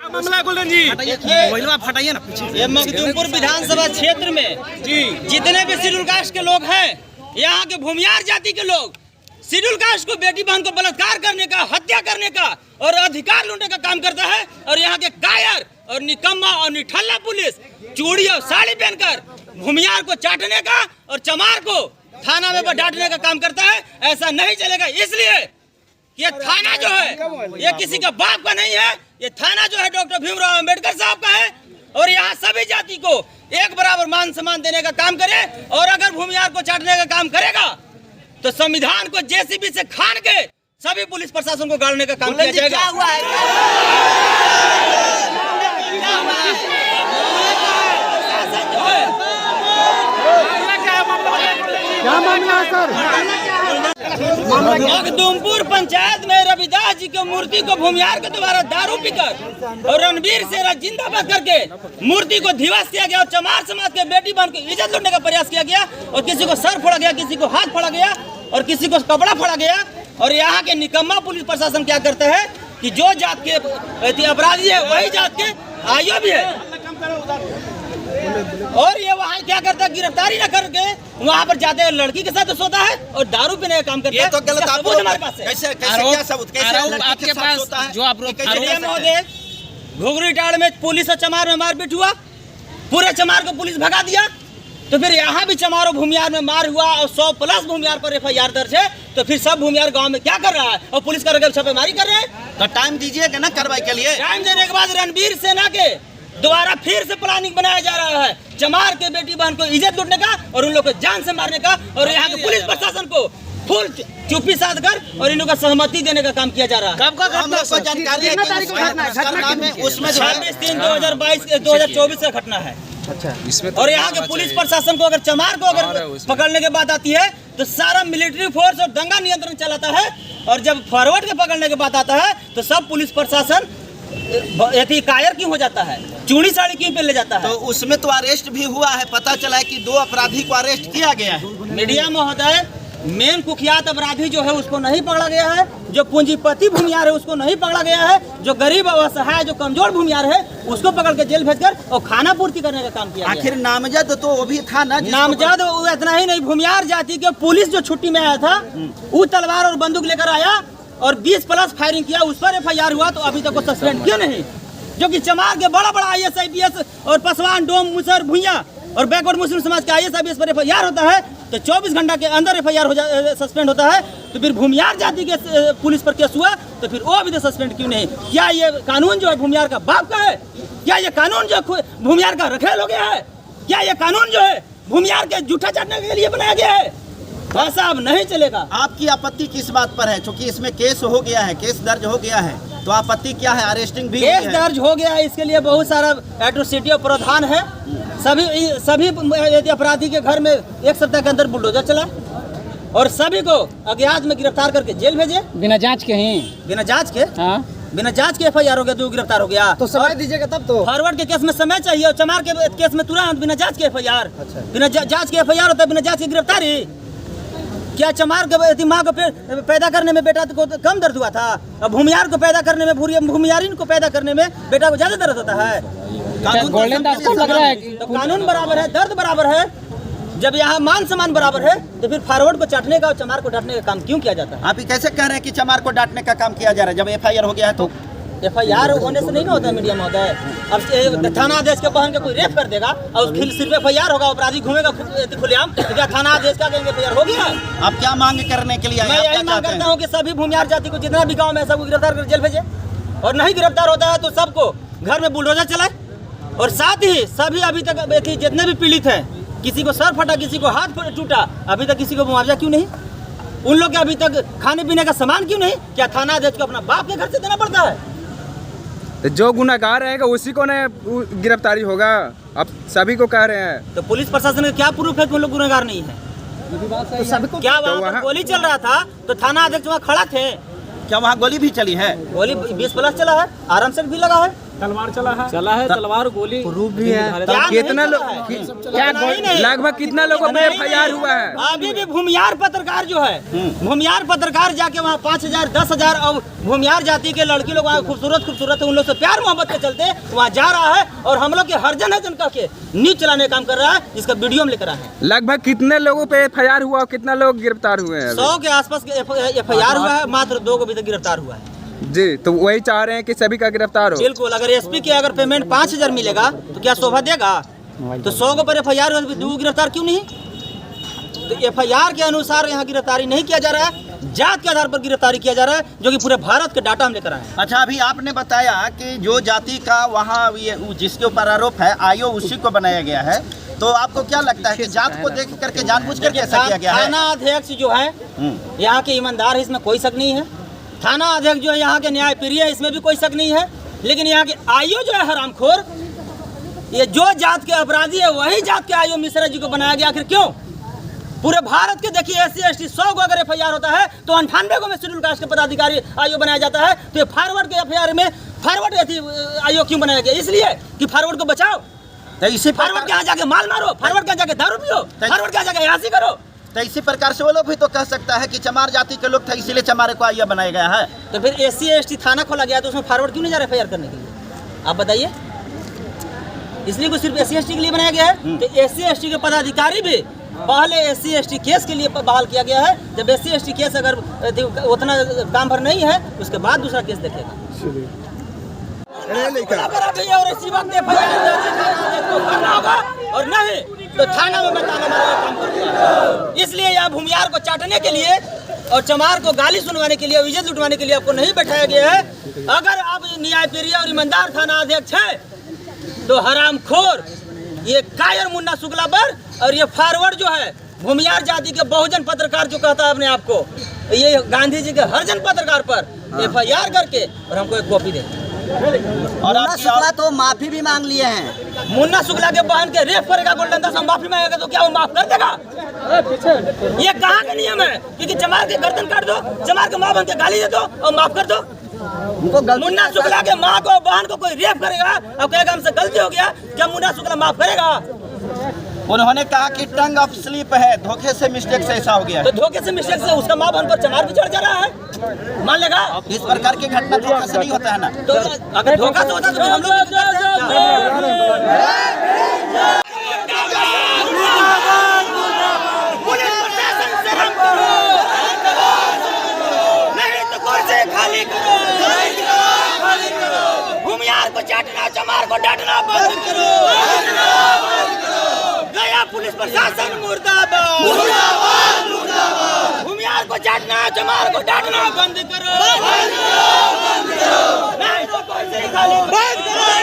मामला गुलशन जी फटाइए ना पीछे। ये मखदूमपुर विधानसभा क्षेत्र में जी जितने भी शेड्यूल कास्ट के लोग हैं, यहाँ के भूमियार जाति के लोग शेड्यूल कास्ट को बेटी बहन को बलात्कार करने का, हत्या करने का और अधिकार लूटने का काम करता है। और यहाँ के कायर और निकम्मा और निठल्ला पुलिस चूड़ी और साड़ी पहनकर भूमियार को चाटने का और चमार को थाना में डांटने का काम करता है। ऐसा नहीं चलेगा, इसलिए ये थाना जो है ये किसी का बाप का नहीं है। ये थाना जो है डॉक्टर भीमराव अंबेडकर साहब का है और यहाँ सभी जाति को एक बराबर मान सम्मान देने का काम करे। और अगर भूमियार को चाटने का काम करेगा तो संविधान को जेसीबी से खान के सभी पुलिस प्रशासन को गाड़ने का काम किया जाएगा। क्या मामला है सर? मखदूमपुर पंचायत में रविदास जी की मूर्ति को भूमियार के द्वारा दारू पीकर और रणवीर सेना जिंदाबाद करके मूर्ति को ध्वस्त किया गया और चमार समाज के बेटी बहन की इज्जत लूटने का प्रयास किया गया और किसी को सर फोड़ा गया, किसी को हाथ फोड़ा गया और किसी को कपड़ा फोड़ा गया। और यहाँ के निकम्मा पुलिस प्रशासन क्या करता है कि जो जात के अपराधी है वही जात के आयु भी है। और ये वहाँ क्या करता है, गिरफ्तारी न करके वहाँ पर जाते हैं लड़की के साथ सोता है और दारू पीने का काम करता है। ये तो गलत सबूत हमारे पास है। कैसे क्या सबूत, कैसे आपके पास जो आरोप महोदय घुघरी टाड़ में पुलिस और चमार में मारपीट हुआ, पूरे चमार को पुलिस भगा दिया। तो फिर यहाँ भी चमार और भूमियार में मार हुआ और 100+ भूमियार पर FIR दर्ज है। तो फिर सब भूमियार गांव में क्या कर रहा है और पुलिस का छापेमारी कर रहे हैं। तो टाइम दीजिएगा ना कार्रवाई के लिए। टाइम देने के बाद रणवीर सेना के दोबारा फिर से प्लानिंग बनाया जा रहा है चमार के बेटी बहन को इज्जत लूटने का और उन लोग को जान से मारने का। और यहाँ के पुलिस प्रशासन को फुल चुप्पी साध कर और इन लोगों का सहमति देने का काम किया जा रहा है। कब का हम लोग को जानकारी है कि उसमें 26/3/2024 का घटना है। अच्छा, इसमें और यहाँ के पुलिस प्रशासन को अगर चमार को अगर पकड़ने के बात आती है तो सारा मिलिट्री फोर्स और दंगा नियंत्रण चलाता है। और जब फॉरवर्ड के पकड़ने के बात आता है तो सब पुलिस प्रशासन कायर क्यों हो जाता है, चूड़ी साड़ी क्यों पहन ले जाता है। तो उसमें तो अरेस्ट भी हुआ है, पता चला है कि 2 अपराधी को अरेस्ट किया गया है। मीडिया महोदय, मेन कुख्यात अपराधी जो है उसको नहीं पकड़ा गया है, जो पूंजीपति भूमियार है उसको नहीं पकड़ा गया है, जो गरीब असहाय जो कमजोर भूमियार है उसको पकड़ के जेल भेजकर और खाना पूर्ति करने का काम किया। आखिर नामजद तो वो भी था ना, नामजद इतना ही नहीं, भूमियार जाति के पुलिस जो छुट्टी में आया था वो तलवार और बंदूक लेकर आया और 20+ फायरिंग किया, उस पर FIR हुआ। तो अभी तक वो सस्पेंड क्यों नहीं? जो कि चमार के बड़ा बड़ा IAS IPS और पसवान डोम मुसर भुइया और बैकवर्ड मुस्लिम समाज के IAS IPS पर FIR होता है तो 24 घंटा के अंदर FIR सस्पेंड होता है। तो फिर भूमियार जाति के पुलिस पर केस हुआ तो फिर वो अभी तक सस्पेंड क्यों नहीं? क्या ये कानून जो है भूमियार का बाप का है? क्या ये कानून जो भूमियार का रखेल हो गया है? क्या ये कानून जो है भूमियार के जूठा चाटने के लिए बनाया गया है? ऐसा अब नहीं चलेगा। आपकी आपत्ति किस बात पर है? क्योंकि इसमें केस हो गया है, केस दर्ज हो गया है, तो आपत्ति क्या है? अरेस्टिंग भी केस दर्ज हो गया है, इसके लिए बहुत सारा एट्रोसिटी और प्रावधान है। सभी अपराधी के घर में 1 सप्ताह के अंदर बुलडोजर चला और सभी को अज्ञात में गिरफ्तार करके जेल भेजे बिना जांच के ही, बिना जांच के। हाँ, बिना जांच के FIR हो गया तो गिरफ्तार हो गया। तो समय दीजिएगा तब तो। फॉरवर्ड के केस में समय चाहिए और चमार के केस में तुरंत बिना जांच के FIR। बिना जांच के FIR होता है, बिना जांच की गिरफ्तारी। क्या चमार के माँ को पैदा करने में बेटा को कम दर्द हुआ था? अब भूमियार को पैदा करने में, भूमियारिन को पैदा करने में बेटा को ज्यादा दर्द होता है। लग रहा है तो कानून बराबर है, दर्द बराबर है। जब यहाँ मान सम्मान बराबर है तो फिर फॉरवर्ड को चाटने का और चमार को डांटने का काम क्यों किया जाता है? आप ही कैसे कह रहे हैं कि चमार को डांटने का काम किया जा रहा है जब FIR हो गया है? तो FIR होने से नहीं ना होता है मीडिया महोदय। अब थाना आदेश के बहन के कोई रेप कर देगा और सिर्फ FIR होगा, अपराधी घूमेगा खुलेआम, तो क्या थाना आदेश का कहेंगे FIR हो गया? आप क्या मांग करने के लिए? मैं यही मांग करता हूँ कि सभी भूमियार जाति को जितना भी गाँव में सबको गिरफ्तार कर जेल भेजे और नहीं गिरफ्तार होता है तो सबको घर में बुलडोजर चलाए। और साथ ही सभी अभी तक जितने भी पीड़ित हैं, किसी को सर फटा, किसी को हाथ टूटा, अभी तक किसी को मुआवजा क्यों नहीं? उन लोग के अभी तक खाने पीने का सामान क्यों नहीं? क्या थाना अध्यक्ष को अपना बाप के घर से देना पड़ता है? तो जो गुनाहगार रहेगा उसी को न गिरफ्तारी होगा। अब सभी को कह रहे हैं तो पुलिस प्रशासन का क्या प्रूफ है कि उन लोग गुनाहगार नहीं है? तो सबको क्या वहाँ पर गोली चल रहा था तो थाना अध्यक्ष वहाँ खड़ा थे? क्या वहाँ गोली भी चली है? गोली 20+ चला है, आराम से भी लगा है। चला है तलवार गोली प्रूफ भी है। कितना लोग लगभग कितना लोगों पे FIR हुआ है? अभी भी भूमियार पत्रकार जो है, भूमियार पत्रकार जाके वहाँ 5,000 10,000 और भूमियार जाति के लड़की लोग वहाँ खूबसूरत है, उन लोग से प्यार मोहब्बत के चलते वहाँ जा रहा है और हम लोग के हरजन है जिनका के न्यूज चलाने का काम कर रहा है, जिसका वीडियो हम लेकर आए हैं। लगभग कितने लोगों पे FIR हुआ और कितना लोग गिरफ्तार हुए हैं? 100 के आसपास FIR हुआ है, मात्र 2 को अभी तक गिरफ्तार हुआ है। जी, तो वही चाह रहे हैं कि सभी का गिरफ्तार हो। बिल्कुल, अगर SP के अगर पेमेंट 5,000 मिलेगा तो क्या शोभा देगा? तो 100 के ऊपर FIR हुआ, 2 गिरफ्तार क्यों नहीं? तो FIR के अनुसार यहाँ गिरफ्तारी नहीं किया जा रहा है, जात के आधार पर गिरफ्तारी किया जा रहा है, जो कि पूरे भारत के डाटा हम लेकर आए हैं। अच्छा, अभी आपने बताया कि जो जाति का वहाँ ये जिसके ऊपर आरोप है आयो उसी को बनाया गया है, तो आपको क्या लगता है कि जात को देख करके जानबूझ करके ऐसा किया गया है? थाना अध्यक्ष जो है यहाँ के ईमानदार है, इसमें कोई शक नहीं है। थाना अध्यक्ष जो है यहाँ के न्यायप्रिय है, इसमें भी कोई शक नहीं है। लेकिन यहाँ के आयो जो है हरामखोर, ये जो जात के अपराधी है वही जात के आयो मिश्रा जी को बनाया गया। आखिर क्यों? पूरे भारत के देखिए SC ST 100 को अगर FIR होता है तो 98 को में शेड्यूल कास्ट के पदाधिकारी आयो बनाया जाता है। तो ये फॉरवर्ड के FIR में फॉरवर्ड आयो क्यों बनाया गया? इसलिए कि फॉरवर्ड को बचाओ। तो इसी फॉरवर्ड के यहाँ जाके माल मारो, फॉरवर्ड के यहाँ जाके दारू पियो, फॉरवर्ड के यहाँ जाके यासी करो। तो इसी प्रकार से वो लोग भी तो कह सकता है कि चमार जाति के लोग थे इसीलिए चमारे को आइया बनाया गया है। तो फिर SC ST थाना खोला गया तो उसमें फॉरवर्ड क्यों नहीं जा रहा FIR करने के लिए? आप बताइए। इसलिए कोई सिर्फ SC ST के लिए बनाया गया है। तो SC ST के पदाधिकारी भी पहले SC ST केस के लिए बहाल किया गया है। जब SC ST केस अगर उतना काम भर नहीं है उसके बाद दूसरा केस देखेगा। और इसी वक्त और नहीं तो थाना में बताना हमारा काम करता है। इसलिए यह भूमियार को चाटने के लिए और चमार को गाली सुनवाने के लिए और इज्जत लुटवाने के लिए आपको नहीं बैठाया गया है। अगर आप न्यायप्रिय और ईमानदार थाना अध्यक्ष है तो हरामखोर ये कायर मुन्ना शुक्ला पर और ये फॉरवर्ड जो है भूमियार जाति के बहुजन पत्रकार जो कहता है अपने आप को, ये गांधी जी के हरजन पत्रकार पर FIR करके और हमको एक कॉपी दे। और मुन्ना शुक्ला तो माफी भी मांग लिए हैं। मुन्ना शुक्ला के बहन के रेप करेगा गोल्डन दास, माफी मांगेगा तो क्या वो माफ कर देगा? ये कहाँ का नियम है कि चमार के गर्दन काट दो, चमार के माँ बहन के गाली दे दो और माफ कर दो? मुन्ना शुक्ला के माँ को बहन को कोई रेप करेगा और कहेगा हमसे गलती हो गया, क्या मुन्ना शुक्ला माफ करेगा? उन्होंने कहा कि टंग ऑफ स्लिप है, धोखे से मिस्टेक से ऐसा हो गया। तो धोखे से मिस्टेक से उसका माँ बहन पर चमार भी चढ़ जा रहा है, मान लेगा? इस प्रकार की घटना धोखा से नहीं होता है ना। तो अगर धोखा से होता तो हम लोग खाली करो, भूमियार को चाटना चमार को डांटना बंद करो। गया पुलिस प्रशासन मुर्दाबाद, भूमियार को चाटना चमार को डांटना बंद करो, नहीं तो कोई से खाली बंद करो।